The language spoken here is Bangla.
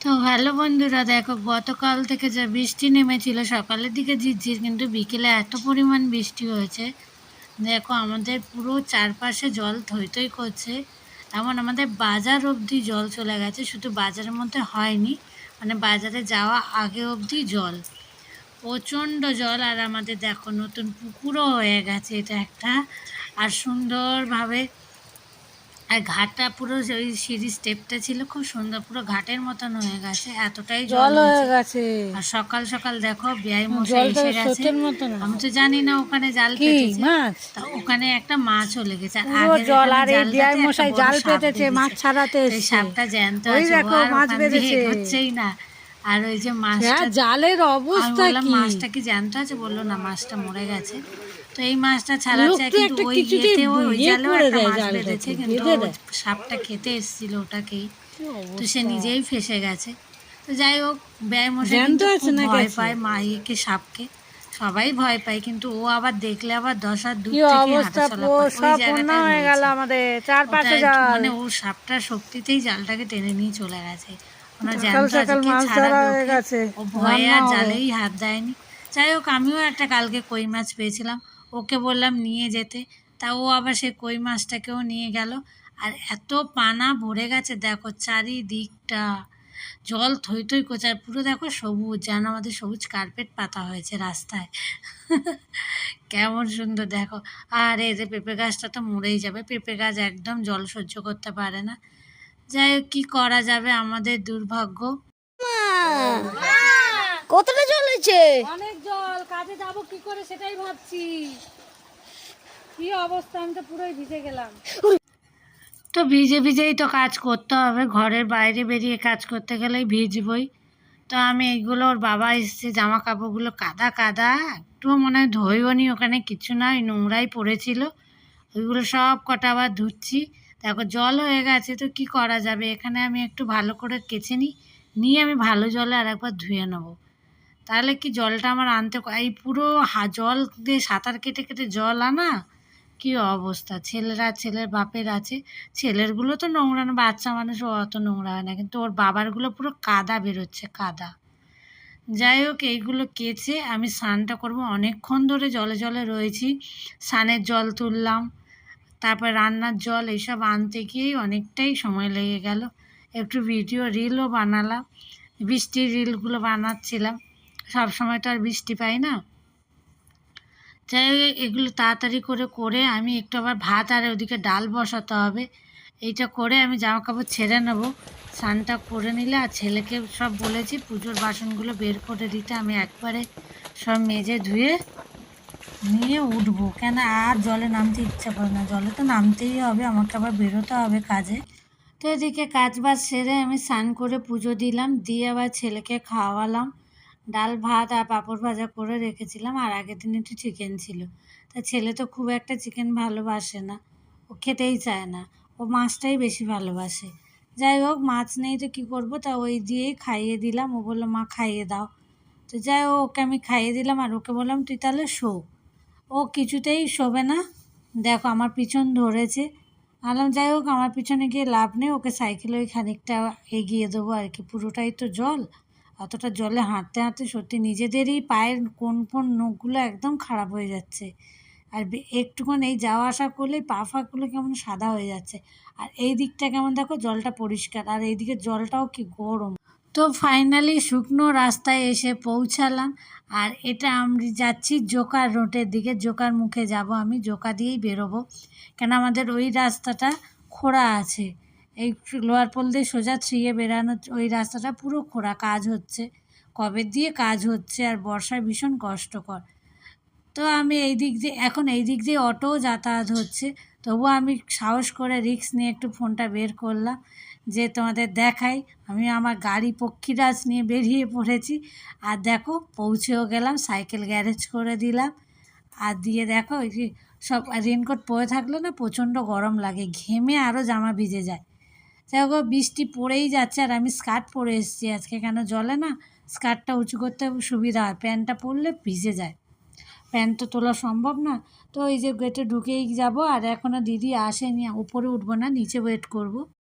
তো হ্যালো বন্ধুরা, দেখো গতকাল থেকে যা বৃষ্টি নেমেছিল সকালের দিকে ঝিরঝির, কিন্তু বিকেলে এত পরিমাণ বৃষ্টি হয়েছে। দেখো আমাদের পুরো চারপাশে জল থই থই করছে। এমন আমাদের বাজার অবধি জল চলে গেছে, শুধু বাজারের মধ্যে হয়নি, মানে বাজারে যাওয়া আগে অবধি জল, প্রচণ্ড জল। আর আমাদের দেখো নতুন পুকুরও হয়ে গেছে এটা একটা, আর সুন্দরভাবে, আর ঘাটটা পুরো ওই সিঁড়ি স্টেপটা ছিল খুব সুন্দর, পুরো ঘাটের মতন হয়ে গেছে, এতটাই জল হয়ে গেছে। আর সকাল সকাল দেখো বেয়াই মশাই এসে গেছে। আমি তো জানি না ওখানে জাল পেতেছে, তা ওখানে একটা মাছও লেগেছে। আর আগে জল, আর এই বেয়াই মশাই জাল পেতেছে মাছ ছাড়াতে, এই সাপটা জ্যান্ত আছে, আর মাছ বেঁধেছে হচ্ছেই না। আর ওই যে মাছটা, জালের অবস্থা কি, মাছটা কি জ্যান্ত আছে? বললো না, মাছটা মরে গেছে। তো এই মাছটা ছাড়াচ্ছে, কিন্তু ওই ইয়েতেও ওই জালেও একটা মাছ বেঁধেছে, কিন্তু সাপটা খেতে এসেছিল ওটাকেই, তো সে নিজেই ফেসে গেছে। তো যাই হোক, ব্যয় মশাই কিন্তু খুব ভয় পায় মাইকে, সাপকে সবাই ভয় পায়, কিন্তু ও আবার দেখলে আবার 10 হাত দূর থেকে হাঁটাচলা করে। ওই জায়গাটা হয়ে গেল আমাদের চারপাশে, মানে ও সাপটার শক্তিতেই জালটাকে টেনে নিয়ে চলে গেছে। ওনার জ্যান্ত আজকে ছাড়াবে ওকে, ও ভয়ে আর জালেই হাত দেয়নি। যাই হোক, আমিও একটা কালকে কই মাছ পেয়েছিলাম, ওকে বললাম নিয়ে যেতে, তা ও আবার সেই কই মাছটাকেও নিয়ে গেল। আর এত পানা ভরে গেছে দেখো চারিদিকটা, জল থই থই করছে, আর পুরো দেখো সবুজ, যেন আমাদের সবুজ কার্পেট পাতা হয়েছে রাস্তায়। কেমন সুন্দর দেখো। আর এই যে পেঁপে গাছটা তো মরেই যাবে, পেঁপে গাছ একদম জল সহ্য করতে পারে না। যাই হোক, কী করা যাবে, আমাদের দুর্ভাগ্য। কতটা জল হয়েছে? অনেক জল, কাজে যাব কি করে সেটাই ভাবছি, কি অবস্থা, আমি তো পুরোই ভিজে গেলাম। তো ভিজে ভিজেই তো কাজ করতে হবে, ঘরের বাইরে বেরিয়ে কাজ করতে গেলেই ভিজবই। তো আমি এইগুলো, ওর বাবা এসছে, জামা কাপড়গুলো কাদা কাদা, একটুও মনে হয় ধোয়ও নি, ওখানে কিছু না, ওই নোংরাই পড়েছিল, ওইগুলো সব কটা আবার ধুচ্ছি। দেখো জল হয়ে গেছে, তো কি করা যাবে, এখানে আমি একটু ভালো করে কেচে নিয়ে আমি ভালো জলে আর একবার ধুয়ে নেবো, তাহলে কি জলটা আমার আনতে, এই পুরো জল দিয়ে সাঁতার কেটে কেটে জল আনা, কি অবস্থা। ছেলের বাপের আছে, ছেলেরগুলো তো নোংরা না, বাচ্চা মানুষ ও অত নোংরা হয় না, কিন্তু ওর বাবারগুলো পুরো কাদা বেরোচ্ছে, কাদা। যাই হোক, এইগুলো কেচে আমি স্নানটা করব, অনেকক্ষণ ধরে জলে জলে রয়েছি, স্নানের জল তুললাম, তারপর রান্নার জল, এইসব আনতে গিয়েই অনেকটাই সময় লেগে গেল। একটু ভিডিও রিলও বানালাম, বৃষ্টির রিলগুলো বানাচ্ছিলাম, সব সময় তো আর বৃষ্টি পাই না। যাই হোক, এগুলো তাড়াতাড়ি করে আমি একটু আবার ভাত, আর ওদিকে ডাল বসাতে হবে, এইটা করে আমি জামা কাপড় ছেড়ে নেবো, স্নানটা করে নিলে। আর ছেলেকে সব বলেছি পুজোর বাসনগুলো বের করে দিতে, আমি একবারে সব মেজে ধুয়ে নিয়ে উঠবো, কেন আর জলে নামতে ইচ্ছা করে না, জলে তো নামতেই হবে, আমাকে আবার বেরোতে হবে কাজে। তো এদিকে কাজ বাজ সেরে আমি স্নান করে পুজো দিলাম, দিয়ে আবার ছেলেকে খাওয়ালাম, ডাল ভাত আর পাঁপড় ভাজা করে রেখেছিলাম, আর আগের দিন একটু চিকেন ছিল। তা ছেলে তো খুব একটা চিকেন ভালোবাসে না, ও খেতেই চায় না, ও মাছটাই বেশি ভালোবাসে। যাই হোক, মাছ নেই তো কী করবো, তা ওই দিয়েই খাইয়ে দিলাম, ও বললো মা খাইয়ে দাও। তো যাই হোক, ওকে আমি খাইয়ে দিলাম, আর ওকে বললাম তুই তাহলে শো। ও কিছুতেই শোবে না, দেখো আমার পিছন ধরেছে। আলাম, যাই হোক, আমার পিছনে গিয়ে লাভ নেই, ওকে সাইকেলে ওই খানিকটা এগিয়ে দেবো আর কি, পুরোটাই তো জল, অতটা জলে হাঁটতে হাঁটতে সত্যি নিজেদেরই পায়ের কোন নখগুলো একদম খারাপ হয়ে যাচ্ছে। আর একটুক্ষণ এই যাওয়া আসা করলেই পা ফাগুলো কেমন সাদা হয়ে যাচ্ছে, আর এই দিকটা কেমন দেখো জলটা পরিষ্কার, আর এইদিকে জলটাও কি গরম। তো ফাইনালি শুকনো রাস্তায় এসে পৌঁছালাম, আর এটা আমি যাচ্ছি জোকার রোডের দিকে, জোকার মুখে যাব, আমি জোকা দিয়েই বেরোবো, কেন আমাদের ওই রাস্তাটা খোঁড়া আছে, এই লোয়ার পোল দিয়ে সোজা থ্রিয়ে বেরানো ওই রাস্তাটা পুরো খোঁড়া, কাজ হচ্ছে, কবে দিয়ে কাজ হচ্ছে, আর বর্ষায় ভীষণ কষ্টকর। তো আমি এই দিক দিয়ে অটোও যাতায়াত হচ্ছে, তবুও আমি সাহস করে রিস্ক নিয়ে একটু ফোনটা বের করলাম, যে তোমাদের দেখাই, আমি আমার গাড়ি পক্ষীরাজ নিয়ে বেরিয়ে পড়েছি। আর দেখো পৌঁছেও গেলাম, সাইকেল গ্যারেজ করে দিলাম, আর দিয়ে দেখো ওই যে সব রেনকোট পরে থাকলে না প্রচণ্ড গরম লাগে, ঘেমে আরও জামা ভিজে যায়। যাই হোক, বৃষ্টি পড়েই যাচ্ছে, আর আমি স্কার্ট পরে এসেছি আজকে, কেন জলে না স্কার্টটা উঁচু করতে সুবিধা হয়, প্যান্টটা পরলে ভিজে যায়, প্যান্ট তো তোলা সম্ভব না। তো এই যে গেটে ঢুকেই যাব, আর এখনও দিদি আসেনি, উপরে উঠবো না, নিচে ওয়েট করব।